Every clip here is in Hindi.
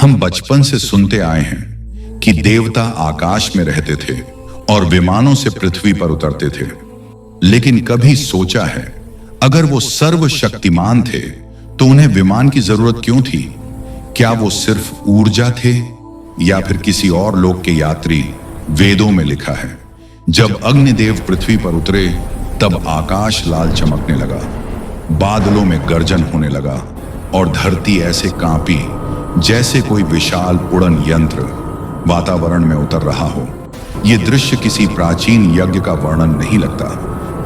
हम बचपन से सुनते आए हैं कि देवता आकाश में रहते थे और विमानों से पृथ्वी पर उतरते थे। लेकिन कभी सोचा है, अगर वो सर्वशक्तिमान थे तो उन्हें विमान की जरूरत क्यों थी? क्या वो सिर्फ ऊर्जा थे या फिर किसी और लोक के यात्री? वेदों में लिखा है, जब अग्निदेव पृथ्वी पर उतरे तब आकाश लाल चमकने लगा, बादलों में गर्जन होने लगा और धरती ऐसे कांपी जैसे कोई विशाल उड़न यंत्र वातावरण में उतर रहा हो। यह दृश्य किसी प्राचीन यज्ञ का वर्णन नहीं लगता,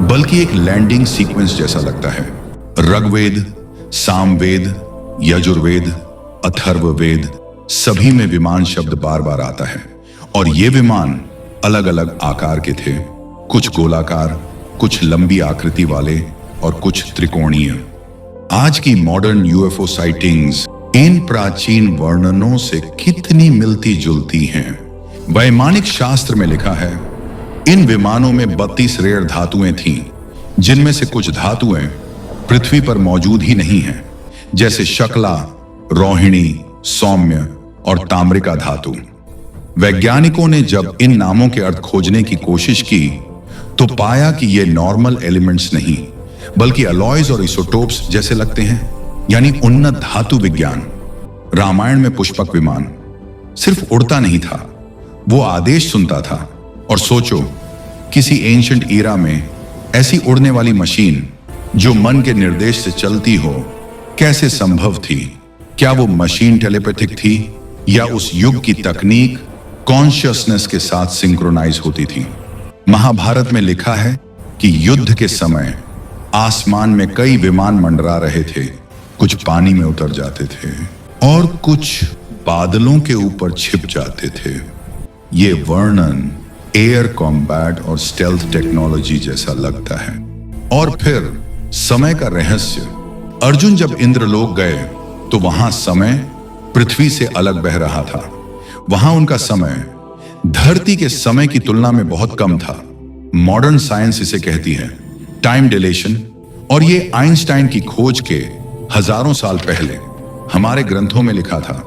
बल्कि एक लैंडिंग सीक्वेंस जैसा लगता है। ऋग्वेद, सामवेद, यजुर्वेद, अथर्ववेद सभी में विमान शब्द बार बार आता है और ये विमान अलग अलग आकार के थे, कुछ गोलाकार, कुछ लंबी आकृति वाले और कुछ त्रिकोणीय। आज की मॉडर्न यूएफओ साइटिंग्स इन प्राचीन वर्णनों से कितनी मिलती जुलती हैं। वैमानिक शास्त्र में लिखा है, इन विमानों में 32 रेयर धातुएं थीं, जिनमें से कुछ धातुएं पृथ्वी पर मौजूद ही नहीं हैं, जैसे शकला, रोहिणी, सौम्य और ताम्रिका धातु। वैज्ञानिकों ने जब इन नामों के अर्थ खोजने की कोशिश की तो पाया कि ये नॉर्मल एलिमेंट्स नहीं, बल्कि अलॉयज और इसोटोप्स जैसे लगते हैं, यानी उन्नत धातु विज्ञान। रामायण में पुष्पक विमान सिर्फ उड़ता नहीं था, वो आदेश सुनता था। और सोचो, किसी एंशिएंट ईरा में ऐसी उड़ने वाली मशीन जो मन के निर्देश से चलती हो, कैसे संभव थी? क्या वो मशीन टेलीपैथिक थी या उस युग की तकनीक कॉन्शियसनेस के साथ सिंक्रोनाइज होती थी? महाभारत में लिखा है कि युद्ध के समय आसमान में कई विमान मंडरा रहे थे, कुछ पानी में उतर जाते थे और कुछ बादलों के ऊपर छिप जाते थे। ये वर्णन एयर कॉम्बैट और स्टेल्थ टेक्नोलॉजी जैसा लगता है। और फिर समय का रहस्य, अर्जुन जब इंद्रलोक गए तो वहां समय पृथ्वी से अलग बह रहा था। वहां उनका समय धरती के समय की तुलना में बहुत कम था। मॉडर्न साइंस इसे कहती है टाइम डिलेशन, और ये आइंस्टाइन की खोज के हजारों साल पहले हमारे ग्रंथों में लिखा था।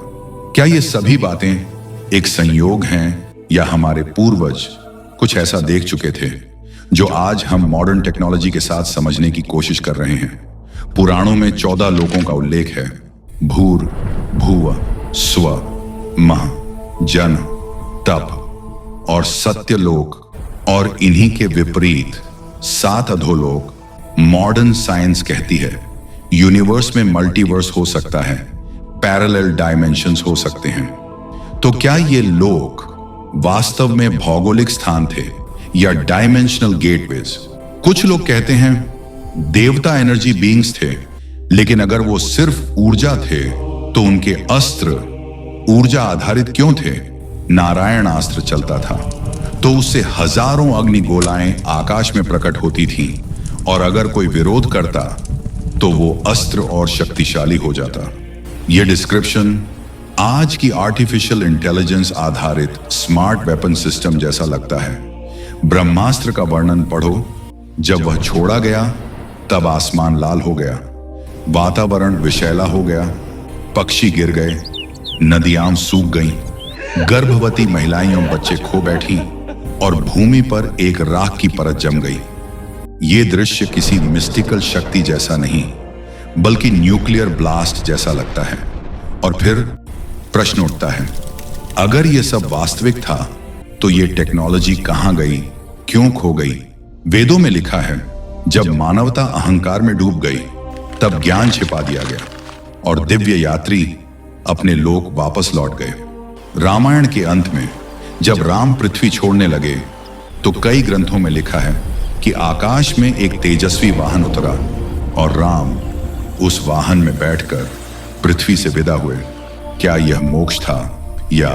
क्या ये सभी बातें एक संयोग हैं या हमारे पूर्वज कुछ ऐसा देख चुके थे जो आज हम मॉडर्न टेक्नोलॉजी के साथ समझने की कोशिश कर रहे हैं? पुराणों में 14 लोकों का उल्लेख है, भूर, भुव, स्व, मह, जन, तप और सत्यलोक, और इन्हीं के विपरीत 7 अधोलोक। मॉडर्न साइंस कहती है यूनिवर्स में मल्टीवर्स हो सकता है, पैरेलल डायमेंशंस हो सकते हैं। तो क्या ये लोक वास्तव में भौगोलिक स्थान थे या डायमेंशनल गेटवेज? कुछ लोग कहते हैं देवता एनर्जी बीइंग्स थे, लेकिन अगर वो सिर्फ ऊर्जा थे तो उनके अस्त्र ऊर्जा आधारित क्यों थे? नारायण अस्त्र चलता था तो उससे हजारों अग्नि गोलाएं आकाश में प्रकट होती थीं, और अगर कोई विरोध करता तो वो अस्त्र और शक्तिशाली हो जाता। यह डिस्क्रिप्शन आज की आर्टिफिशियल इंटेलिजेंस आधारित स्मार्ट वेपन सिस्टम जैसा लगता है। ब्रह्मास्त्र का वर्णन पढ़ो, जब वह छोड़ा गया तब आसमान लाल हो गया, वातावरण विषैला हो गया, पक्षी गिर गए, नदियां सूख गईं, गर्भवती महिलाएं और बच्चे खो बैठी और भूमि पर एक राख की परत जम गई। ये दृश्य किसी मिस्टिकल शक्ति जैसा नहीं, बल्कि न्यूक्लियर ब्लास्ट जैसा लगता है। और फिर प्रश्न उठता है, अगर ये सब वास्तविक था तो ये टेक्नोलॉजी कहां गई, क्यों खो गई? वेदों में लिखा है, जब मानवता अहंकार में डूब गई तब ज्ञान छिपा दिया गया और दिव्य यात्री अपने लोक वापस लौट गए। रामायण के अंत में जब राम पृथ्वी छोड़ने लगे तो कई ग्रंथों में लिखा है कि आकाश में एक तेजस्वी वाहन उतरा और राम उस वाहन में बैठकर पृथ्वी से विदा हुए। क्या यह मोक्ष था या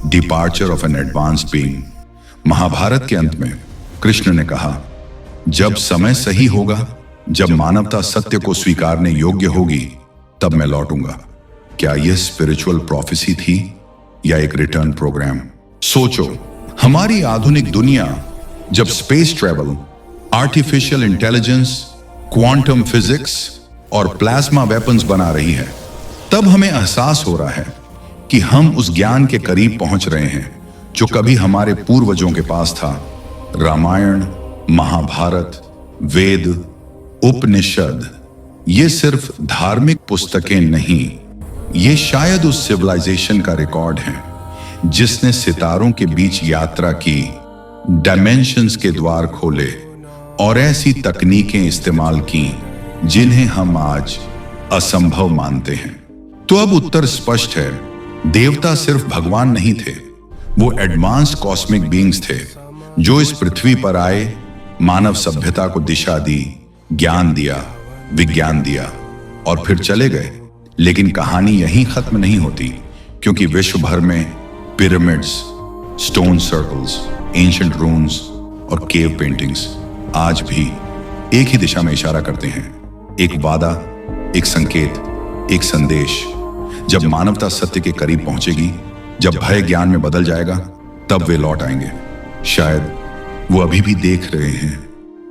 departure of an advanced being? Mahabharata के अंत में कृष्ण ने कहा, जब समय सही होगा, जब मानवता सत्य को स्वीकारने योग्य होगी, तब मैं लौटूंगा। क्या यह स्पिरिचुअल प्रोफेसी थी या एक रिटर्न प्रोग्राम? सोचो, हमारी आधुनिक दुनिया जब space travel, artificial intelligence, quantum physics और प्लाज्मा वेपन्स बना रही है, तब हमें एहसास हो रहा है कि हम उस ज्ञान के करीब पहुंच रहे हैं जो कभी हमारे पूर्वजों के पास था। रामायण, महाभारत, वेद, उपनिषद, ये सिर्फ धार्मिक पुस्तकें नहीं, ये शायद उस सिविलाइजेशन का रिकॉर्ड है जिसने सितारों के बीच यात्रा की, डायमेंशंस के द्वार खोले और ऐसी तकनीकें इस्तेमाल की जिन्हें हम आज असंभव मानते हैं। तो अब उत्तर स्पष्ट है, देवता सिर्फ भगवान नहीं थे, वो एडवांस्ड कॉस्मिक बीइंग्स थे जो इस पृथ्वी पर आए, मानव सभ्यता को दिशा दी, ज्ञान दिया, विज्ञान दिया और फिर चले गए। लेकिन कहानी यहीं खत्म नहीं होती, क्योंकि विश्व भर में पिरामिड्स, स्टोन सर्कल्स, एंशिएंट रून्स और केव पेंटिंग्स आज भी एक ही दिशा में इशारा करते हैं, एक वादा, एक संकेत, एक संदेश। जब मानवता सत्य के करीब पहुंचेगी, जब भय ज्ञान में बदल जाएगा, तब वे लौट आएंगे। शायद वो अभी भी देख रहे हैं,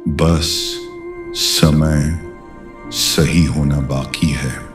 बस समय सही होना बाकी है।